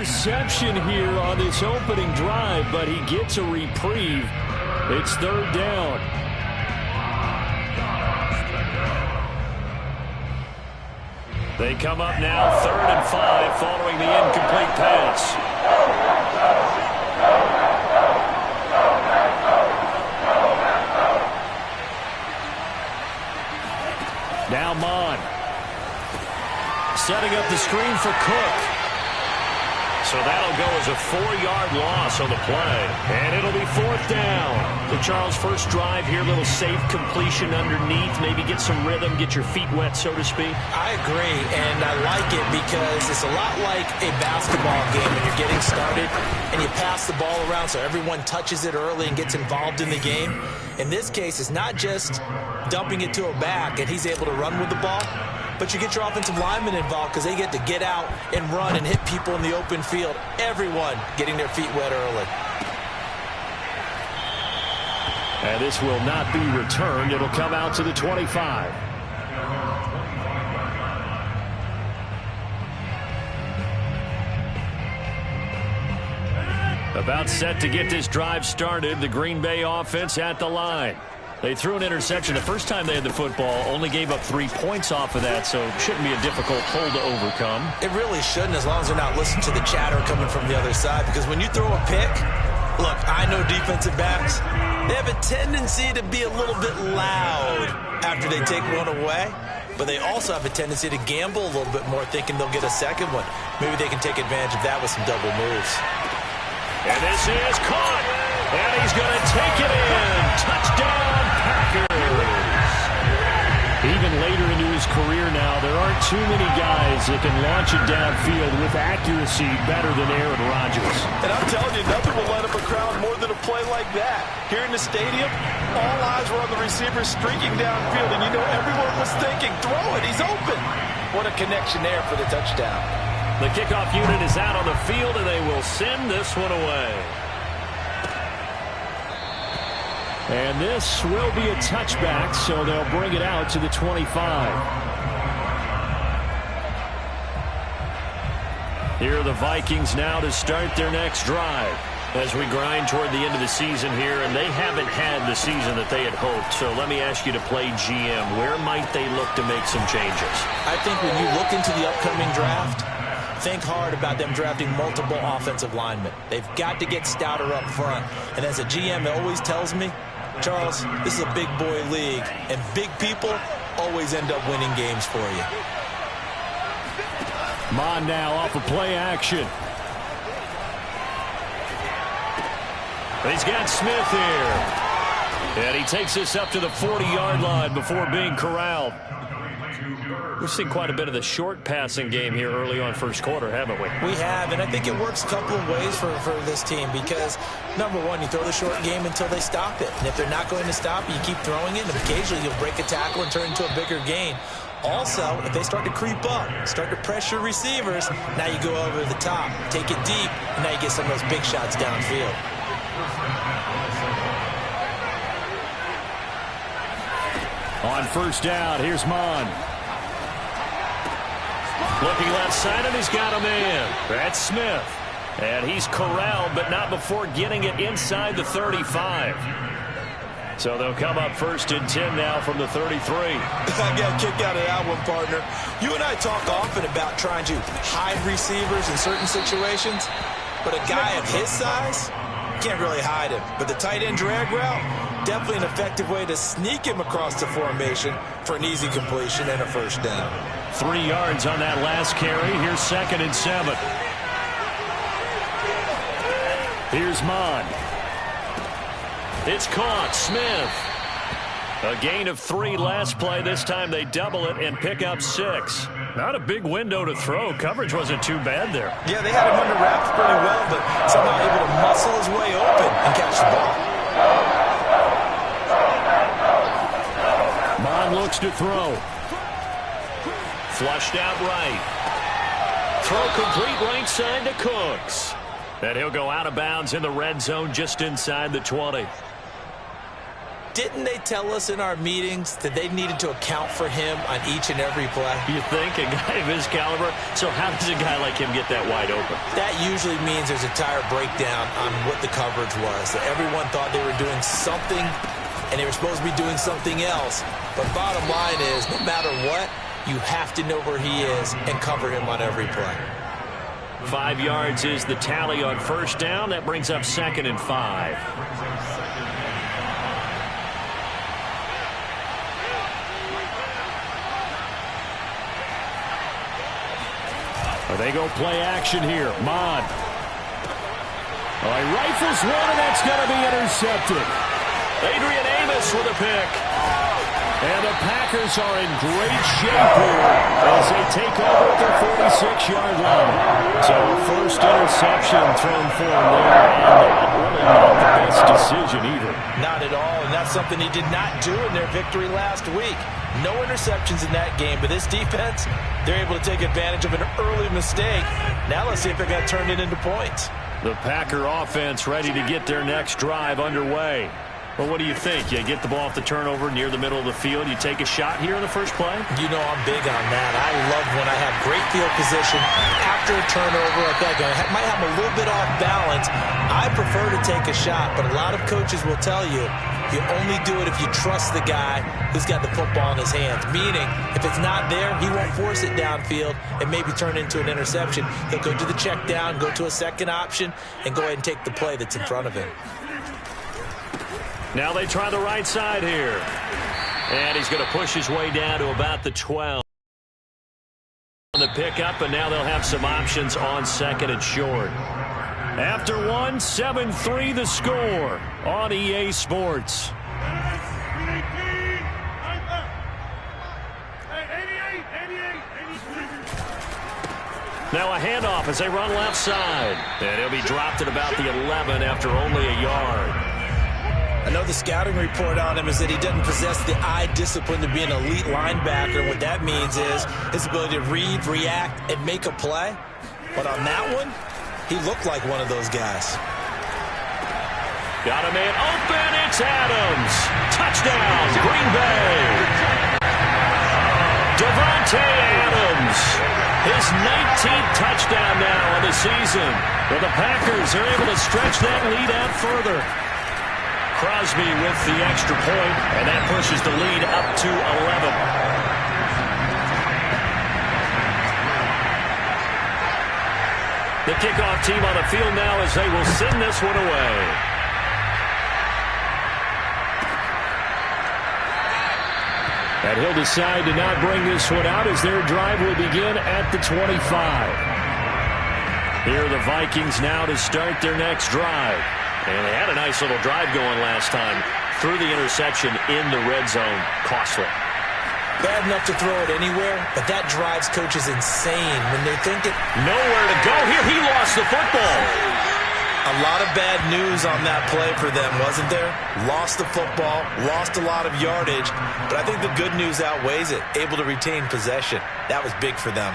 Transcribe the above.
interception here on this opening drive, but he gets a reprieve. It's third down. They come up now 3rd and 5 following the incomplete pass. Now Mon. Setting up the screen for Cook. So that'll go as a 4-yard loss on the play. And it'll be 4th down. The Charles' first drive here, little safe completion underneath. Maybe get some rhythm, get your feet wet, so to speak. I agree, and I like it because it's a lot like a basketball game when you're getting started and you pass the ball around so everyone touches it early and gets involved in the game. In this case, it's not just dumping it to a back and he's able to run with the ball, but you get your offensive linemen involved because they get to get out and run and hit people in the open field. Everyone getting their feet wet early. And this will not be returned. It'll come out to the 25. About set to get this drive started. The Green Bay offense at the line. They threw an interception the first time they had the football, only gave up 3 points off of that, so it shouldn't be a difficult hole to overcome. It really shouldn't, as long as they're not listening to the chatter coming from the other side, because when you throw a pick, look, I know defensive backs, they have a tendency to be a little bit loud after they take one away, but they also have a tendency to gamble a little bit more, thinking they'll get a second one. Maybe they can take advantage of that with some double moves. And this is caught, and he's going to take it in. Touchdown, Packers. Even later into his career now, there aren't too many guys that can launch it downfield with accuracy better than Aaron Rodgers. And I'm telling you, nothing will let up a crowd more than a play like that. Here in the stadium, all eyes were on the receiver streaking downfield, and you know everyone was thinking, throw it, he's open. What a connection there for the touchdown. The kickoff unit is out on the field, and they will send this one away. And this will be a touchback, so they'll bring it out to the 25. Here are the Vikings now to start their next drive as we grind toward the end of the season here, and they haven't had the season that they had hoped. So let me ask you to play GM. Where might they look to make some changes? I think when you look into the upcoming draft, think hard about them drafting multiple offensive linemen. They've got to get stouter up front. And as a GM, it always tells me, Charles, this is a big boy league, and big people always end up winning games for you. Mon now off of play action. He's got Smith here. And he takes this up to the 40-yard line before being corralled. We've seen quite a bit of the short passing game here early on first quarter, haven't we? We have, and I think it works a couple of ways for this team because, number one, you throw the short game until they stop it. And if they're not going to stop it, you keep throwing it, and occasionally you'll break a tackle and turn into a bigger gain. Also, if they start to creep up, start to pressure receivers, now you go over the top, take it deep, and now you get some of those big shots downfield. On first down, here's Mon. Looking left side, and he's got a man. That's Smith. And he's corralled, but not before getting it inside the 35. So they'll come up first and 10 now from the 33. I got a kick out of that one, partner. You and I talk often about trying to hide receivers in certain situations, but a guy of his size, can't really hide him. But the tight end drag route, definitely an effective way to sneak him across the formation for an easy completion and a first down. 3 yards on that last carry. Here's 2nd and 7. Here's Mon. It's caught. Smith. A gain of 3 last play. This time they double it and pick up 6. Not a big window to throw. Coverage wasn't too bad there. Yeah, they had him under wraps pretty well, but somehow able to muscle his way open and catch the ball. Mon looks to throw. Flushed out right. Throw complete right side to Cooks. And he'll go out of bounds in the red zone just inside the 20. Didn't they tell us in our meetings that they needed to account for him on each and every play? You think? A guy of his caliber? So how does a guy like him get that wide open? That usually means there's a tire breakdown on what the coverage was. That everyone thought they were doing something, and they were supposed to be doing something else. But bottom line is, no matter what, you have to know where he is and cover him on every play. 5 yards is the tally on first down. That brings up 2nd and 5. They go play action here. Mod. Oh, he rifles one, and that's going to be intercepted. Adrian Amos with a pick. And the Packers are in great shape here as they take over at their 46-yard line. So first interception thrown for him there, and really not the best decision either. Not at all, and that's something he did not do in their victory last week. No interceptions in that game, but this defense, they're able to take advantage of an early mistake. Now let's see if they're going to turn it into points. The Packer offense ready to get their next drive underway. Well, what do you think? You get the ball off the turnover near the middle of the field. You take a shot here in the first play? You know I'm big on that. I love when I have great field position. After a turnover, I feel like I might have a little bit off balance. I prefer to take a shot, but a lot of coaches will tell you only do it if you trust the guy who's got the football in his hands. Meaning, if it's not there, he won't force it downfield and maybe turn into an interception. He'll go to the check down, go to a second option, and go ahead and take the play that's in front of him. Now they try the right side here. And he's going to push his way down to about the 12. On the pickup, and now they'll have some options on 2nd and short. After 1, 7-3 the score on EA Sports. Now a handoff as they run left side. And he'll be dropped at about the 11 after only a yard. I know the scouting report on him is that he doesn't possess the eye discipline to be an elite linebacker. What that means is his ability to read, react, and make a play. But on that one, he looked like one of those guys. Got a man open. It's Adams. Touchdown, Green Bay. Devontae Adams. His 19th touchdown now on the season. Well, the Packers are able to stretch that lead out further. Crosby with the extra point, and that pushes the lead up to 11. The kickoff team on the field now as they will send this one away. And he'll decide to not bring this one out as their drive will begin at the 25. Here are the Vikings now to start their next drive. And they had a nice little drive going last time. Threw the interception in the red zone. Costly. Bad enough to throw it anywhere, but that drives coaches insane when they're thinking nowhere to go. Here he lost the football. A lot of bad news on that play for them, wasn't there? Lost the football, lost a lot of yardage, but I think the good news outweighs it. Able to retain possession. That was big for them.